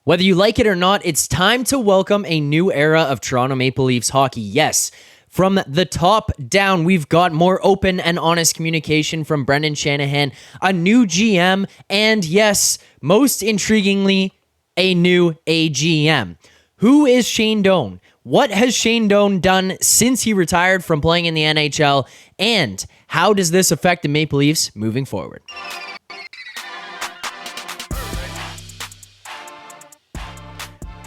Whether you like it or not, it's time to welcome a new era of Toronto Maple Leafs hockey. Yes, from the top down, we've got more open and honest communication from Brendan Shanahan, a new GM, and yes, most intriguingly, a new AGM. Who is Shane Doan? What has Shane Doan done since he retired from playing in the NHL? And how does this affect the Maple Leafs moving forward?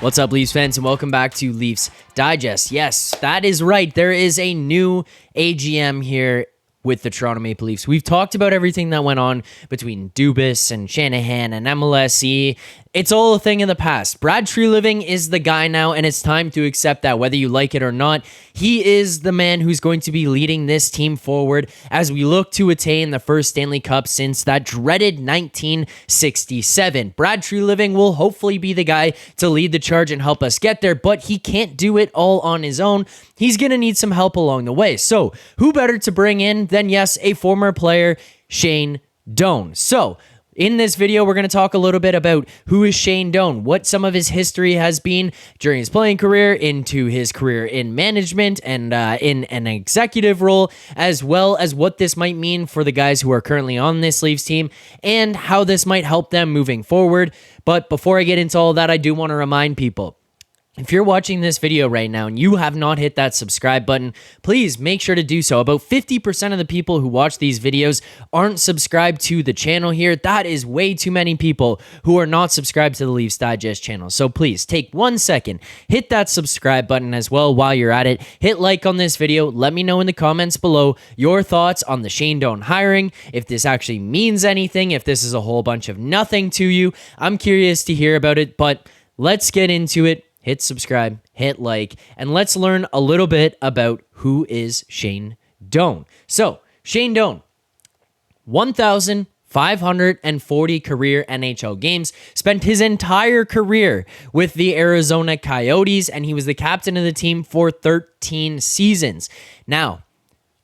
What's up, Leafs fans, and welcome back to Leafs Digest. Yes, that is right. There is a new AGM here with the Toronto Maple Leafs. We've talked about everything that went on between Dubas and Shanahan and MLSE. It's all a thing in the past. Brad Treliving is the guy now, and it's time to accept that whether you like it or not. He is the man who's going to be leading this team forward as we look to attain the first Stanley Cup since that dreaded 1967. Brad Treliving will hopefully be the guy to lead the charge and help us get there, but he can't do it all on his own. He's going to need some help along the way. So who better to bring in than, yes, a former player, Shane Doan. So in this video, we're going to talk a little bit about who is Shane Doan, what some of his history has been during his playing career, into his career in management and in an executive role, as well as what this might mean for the guys who are currently on this Leafs team and how this might help them moving forward. But before I get into all that, I do want to remind people, if you're watching this video right now and you have not hit that subscribe button, please make sure to do so. About 50% of the people who watch these videos aren't subscribed to the channel here. That is way too many people who are not subscribed to the Leafs Digest channel. So please take 1 second, hit that subscribe button as well while you're at it. Hit like on this video. Let me know in the comments below your thoughts on the Shane Doan hiring, if this actually means anything, if this is a whole bunch of nothing to you. I'm curious to hear about it, but let's get into it. Hit subscribe, hit like, and let's learn a little bit about who is Shane Doan. So, Shane Doan, 1,540 career NHL games, spent his entire career with the Arizona Coyotes, and he was the captain of the team for 13 seasons. Now,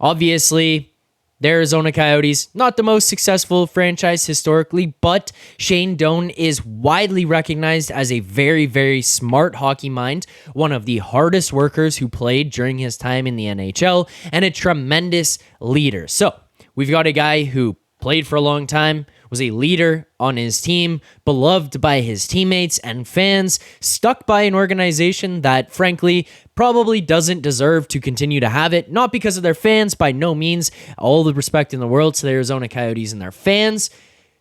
obviously, the Arizona Coyotes, not the most successful franchise historically, but Shane Doan is widely recognized as a very, very smart hockey mind, one of the hardest workers who played during his time in the NHL, and a tremendous leader. So, we've got a guy who played for a long time, was a leader on his team, beloved by his teammates and fans, stuck by an organization that, frankly, probably doesn't deserve to continue to have it. Not because of their fans, by no means. All the respect in the world to the Arizona Coyotes and their fans.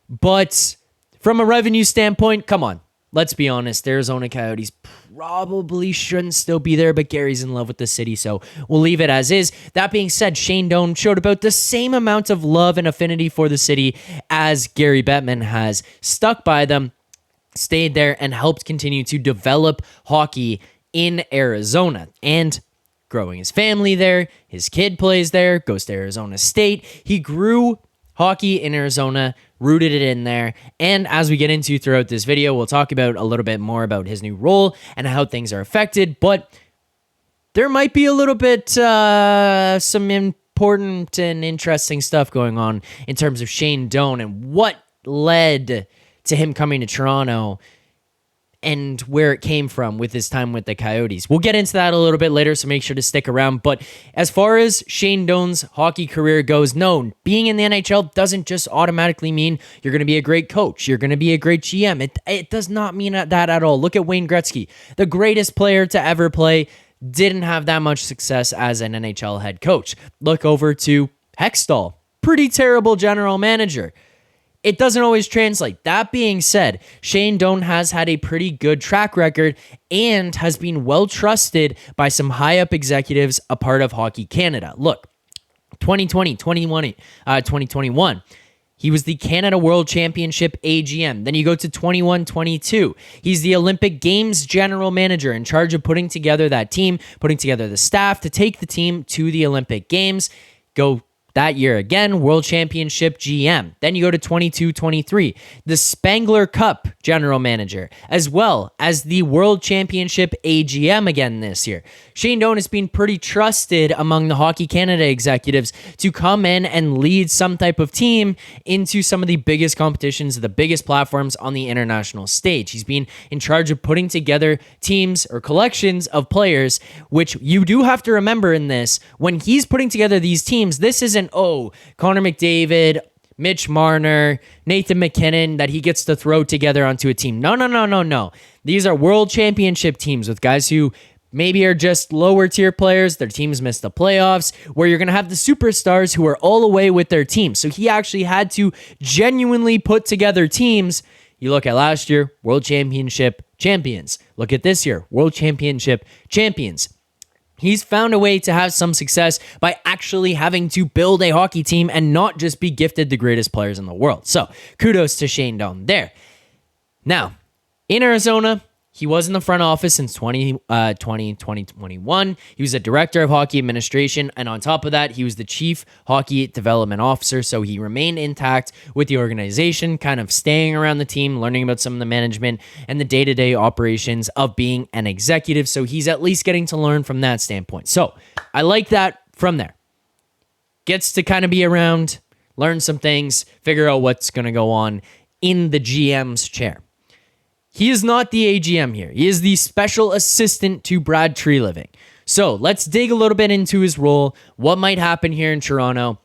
But from a revenue standpoint, come on. Let's be honest, the Arizona Coyotes probably shouldn't still be there, but Gary's in love with the city, so we'll leave it as is. That being said, Shane Doan showed about the same amount of love and affinity for the city as Gary Bettman has. Stuck by them, stayed there, and helped continue to develop hockey in Arizona. And growing his family there, his kid plays there, goes to Arizona State. He grew hockey in Arizona, rooted it in there, and as we get into throughout this video, we'll talk about a little bit more about his new role and how things are affected, but there might be a little bit some important and interesting stuff going on in terms of Shane Doan and what led to him coming to Toronto and where it came from with his time with the Coyotes. We'll get into that a little bit later, so make sure to stick around. But as far as Shane Doan's hockey career goes, no, being in the NHL doesn't just automatically mean you're going to be a great coach. You're going to be a great GM. It does not mean that at all. Look at Wayne Gretzky, the greatest player to ever play, didn't have that much success as an NHL head coach. Look over to Hextall, pretty terrible general manager. It doesn't always translate. That being said, Shane Doan has had a pretty good track record and has been well trusted by some high-up executives a part of Hockey Canada. Look, 2020, 2021, he was the Canada World Championship AGM. Then you go to 21-22. He's the Olympic Games general manager in charge of putting together that team, putting together the staff to take the team to the Olympic Games. Go That year again, World Championship GM. Then you go to 22-23, the Spangler Cup general manager, as well as the World Championship AGM again this year. Shane Doan has been pretty trusted among the Hockey Canada executives to come in and lead some type of team into some of the biggest competitions, the biggest platforms on the international stage. He's been in charge of putting together teams or collections of players, which you do have to remember in this. When he's putting together these teams, this isn't, Connor McDavid, Mitch Marner, Nathan McKinnon that he gets to throw together onto a team. No. These are world championship teams with guys who maybe are just lower tier players. Their teams missed the playoffs, where you're going to have the superstars who are all away with their team. So he actually had to genuinely put together teams. You look at last year, World Championship champions. Look at this year, World Championship champions. He's found a way to have some success by actually having to build a hockey team and not just be gifted the greatest players in the world. So kudos to Shane Doan there. Now, in Arizona, he was in the front office since 2021. He was a director of hockey administration. And on top of that, he was the chief hockey development officer. So he remained intact with the organization, kind of staying around the team, learning about some of the management and the day-to-day operations of being an executive. So he's at least getting to learn from that standpoint. So I like that from there. Gets to kind of be around, learn some things, figure out what's going to go on in the GM's chair. He is not the AGM here. He is the special assistant to Brad Treliving. So let's dig a little bit into his role, what might happen here in Toronto,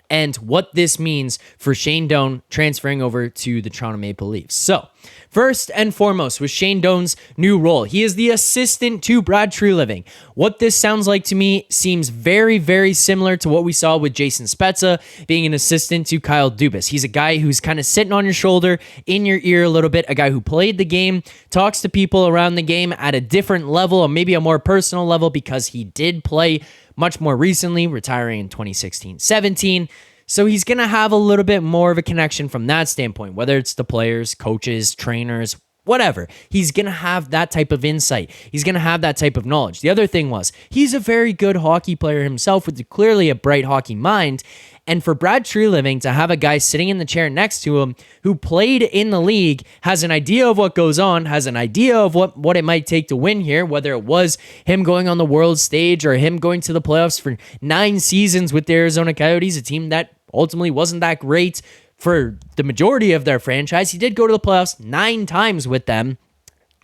and what this means for Shane Doan transferring over to the Toronto Maple Leafs. So, first and foremost, with Shane Doan's new role, he is the assistant to Brad Treliving. What this sounds like to me seems very, very similar to what we saw with Jason Spezza being an assistant to Kyle Dubas. He's a guy who's kind of sitting on your shoulder, in your ear a little bit, a guy who played the game, talks to people around the game at a different level, or maybe a more personal level, because he did play much more recently, retiring in 2016-17. So he's going to have a little bit more of a connection from that standpoint, whether it's the players, coaches, trainers, whatever. He's going to have that type of insight. He's going to have that type of knowledge. The other thing was, he's a very good hockey player himself with clearly a bright hockey mind. And for Brad Treliving to have a guy sitting in the chair next to him who played in the league, has an idea of what goes on, has an idea of what it might take to win here, whether it was him going on the world stage or him going to the playoffs for 9 seasons with the Arizona Coyotes, a team that ultimately wasn't that great for the majority of their franchise. He did go to the playoffs 9 times with them.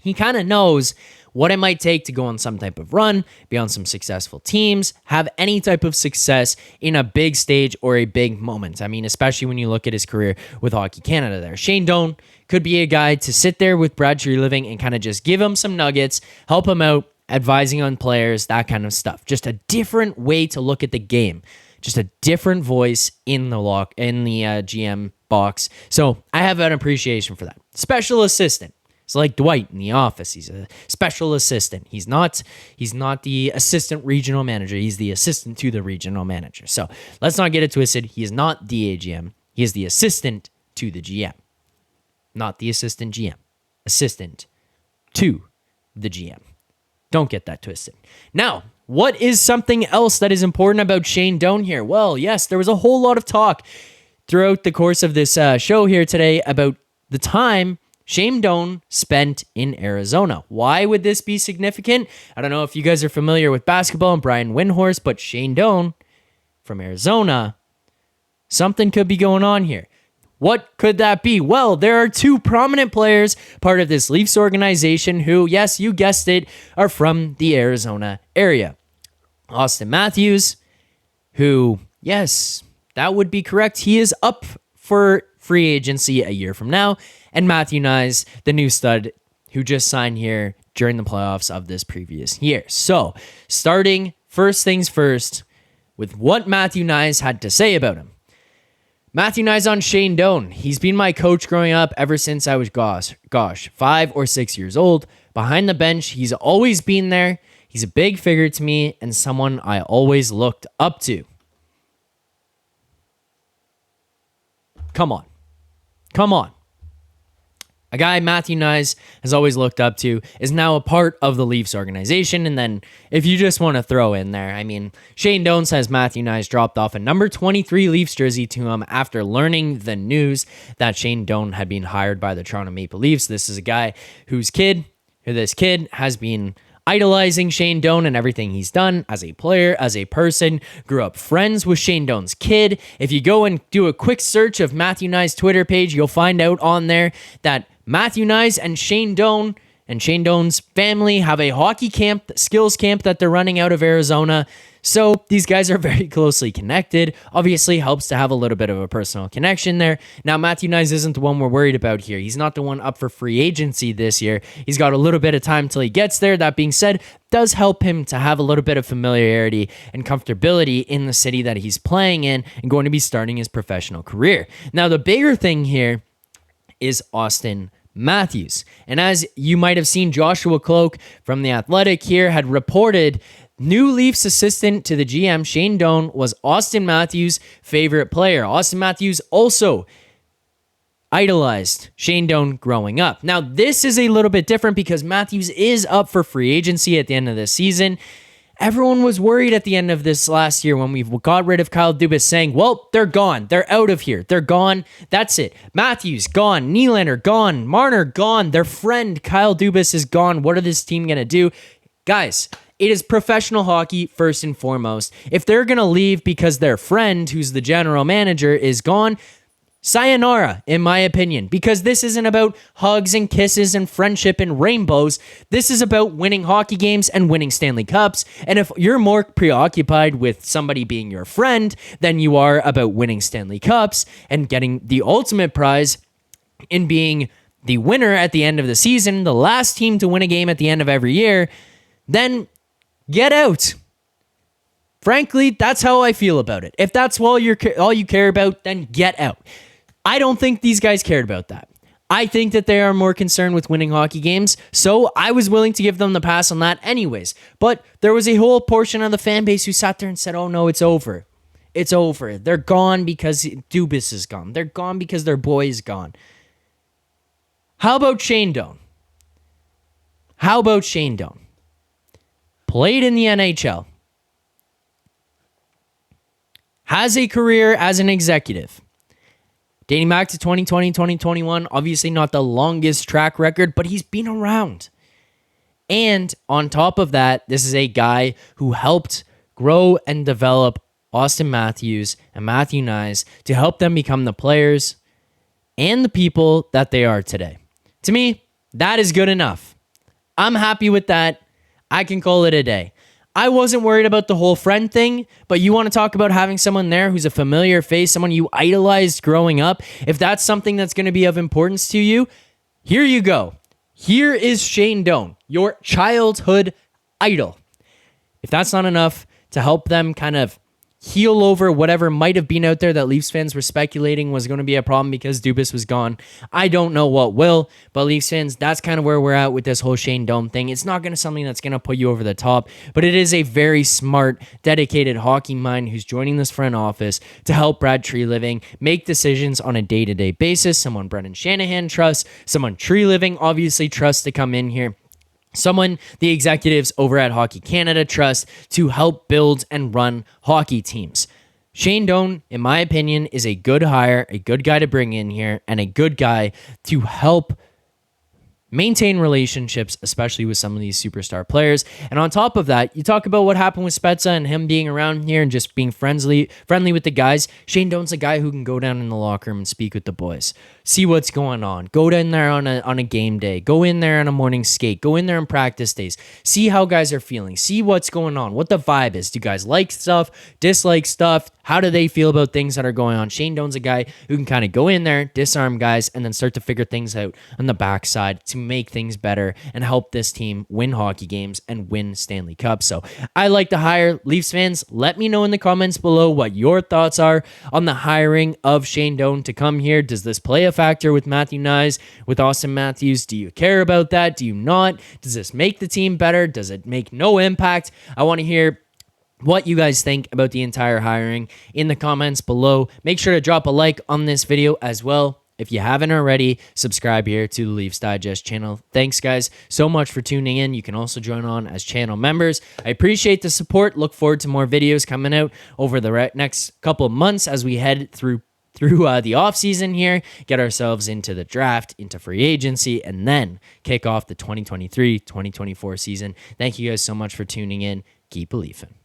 He kind of knows what it might take to go on some type of run, be on some successful teams, have any type of success in a big stage or a big moment. I mean, especially when you look at his career with Hockey Canada there. Shane Doan could be a guy to sit there with Brad Treliving and kind of just give him some nuggets, help him out, advising on players, that kind of stuff. Just a different way to look at the game. Just a different voice in the GM box. So I have an appreciation for that. Special assistant. It's like Dwight in The Office. He's a special assistant. He's not the assistant regional manager. He's the assistant to the regional manager. So let's not get it twisted. He is not the AGM. He is the assistant to the GM. Not the assistant GM. Assistant to the GM. Don't get that twisted. Now, what is something else that is important about Shane Doan here? Well, yes, there was a whole lot of talk throughout the course of this show here today about the time Shane Doan spent in Arizona. Why would this be significant? I don't know if you guys are familiar with basketball and Brian Windhorst, but Shane Doan from Arizona, something could be going on here. What could that be? Well, there are 2 prominent players, part of this Leafs organization, who, yes, you guessed it, are from the Arizona area. Auston Matthews, who, yes, that would be correct. He is up for free agency a year from now. And Matthew Knies, the new stud who just signed here during the playoffs of this previous year. So, starting first things first with what Matthew Knies had to say about him. Matthew Knies on Shane Doan. He's been my coach growing up ever since I was, 5 or 6 years old. Behind the bench, he's always been there. He's a big figure to me and someone I always looked up to. Come on. A guy Matthew Knies has always looked up to is now a part of the Leafs organization. And then if you just want to throw in there, I mean, Shane Doan says Matthew Knies dropped off a number 23 Leafs jersey to him after learning the news that Shane Doan had been hired by the Toronto Maple Leafs. This is a guy this kid has been idolizing Shane Doan and everything he's done as a player, as a person, grew up friends with Shane Doan's kid. If you go and do a quick search of Matthew Knies' Twitter page, you'll find out on there that Matthew Knies and Shane Doan and Shane Doan's family have a hockey camp, skills camp that they're running out of Arizona. So these guys are very closely connected. Obviously helps to have a little bit of a personal connection there. Now, Matthew Knies isn't the one we're worried about here. He's not the one up for free agency this year. He's got a little bit of time till he gets there. That being said, does help him to have a little bit of familiarity and comfortability in the city that he's playing in and going to be starting his professional career. Now, the bigger thing here is Auston Matthews. And as you might have seen, Joshua Cloak from The Athletic here had reported new Leafs assistant to the GM, Shane Doan, was Auston Matthews' favorite player. Auston Matthews also idolized Shane Doan growing up. Now, this is a little bit different because Matthews is up for free agency at the end of this season. Everyone was worried at the end of this last year when we got rid of Kyle Dubas saying, well, they're gone. They're out of here. They're gone. That's it. Matthews, gone. Nylander, gone. Marner, gone. Their friend, Kyle Dubas, is gone. What are this team going to do? Guys, it is professional hockey first and foremost. If they're going to leave because their friend, who's the general manager, is gone, sayonara, in my opinion, because this isn't about hugs and kisses and friendship and rainbows. This is about winning hockey games and winning Stanley Cups. And if you're more preoccupied with somebody being your friend than you are about winning Stanley Cups and getting the ultimate prize in being the winner at the end of the season, the last team to win a game at the end of every year, then get out. Frankly, that's how I feel about it. If that's all you care about, then get out. I don't think these guys cared about that. I think that they are more concerned with winning hockey games, so I was willing to give them the pass on that anyways. But there was a whole portion of the fan base who sat there and said, oh no, it's over. It's over. They're gone because Dubas is gone. They're gone because their boy is gone. How about Shane Doan? Played in the NHL. Has a career as an executive. Dating back to 2020, 2021, obviously not the longest track record, but he's been around. And on top of that, this is a guy who helped grow and develop Auston Matthews and Matthew Knies to help them become the players and the people that they are today. To me, that is good enough. I'm happy with that. I can call it a day. I wasn't worried about the whole friend thing, but you want to talk about having someone there who's a familiar face, someone you idolized growing up. If that's something that's going to be of importance to you, here you go. Here is Shane Doan, your childhood idol. If that's not enough to help them kind of heal over whatever might have been out there that Leafs fans were speculating was going to be a problem because Dubas was gone, I don't know what will, but Leafs fans, that's kind of where we're at with this whole Shane Doan thing. It's not going to something that's going to put you over the top, but it is a very smart, dedicated hockey mind who's joining this front office to help Brad Treliving make decisions on a day-to-day basis. Someone Brendan Shanahan trusts, someone Treliving obviously trusts to come in here. Someone the executives over at Hockey Canada trust to help build and run hockey teams. Shane Doan, in my opinion, is a good hire, a good guy to bring in here, and a good guy to help maintain relationships, especially with some of these superstar players. And on top of that, you talk about what happened with Spezza and him being around here and just being friendly with the guys. Shane Doan's a guy who can go down in the locker room and speak with the boys, see what's going on, go down there on a game day, go in there on a morning skate, go in there on practice days, see how guys are feeling, see what's going on, what the vibe is. Do guys like stuff, dislike stuff? How do they feel about things that are going on? Shane Doan's a guy who can kind of go in there, disarm guys, and then start to figure things out on the backside to make things better and help this team win hockey games and win Stanley Cups. So I like to hire. Leafs fans, let me know in the comments below what your thoughts are on the hiring of Shane Doan to come here. Does this play a factor with Matthew Knies, with Auston Matthews? Do you care about that? Do you not? Does this make the team better? Does it make no impact? I want to hear what you guys think about the entire hiring in the comments below. Make sure to drop a like on this video as well. If you haven't already, subscribe here to the Leafs Digest channel. Thanks, guys, so much for tuning in. You can also join on as channel members. I appreciate the support. Look forward to more videos coming out over the next couple of months as we head through the offseason here, get ourselves into the draft, into free agency, and then kick off the 2023-2024 season. Thank you guys so much for tuning in. Keep believing.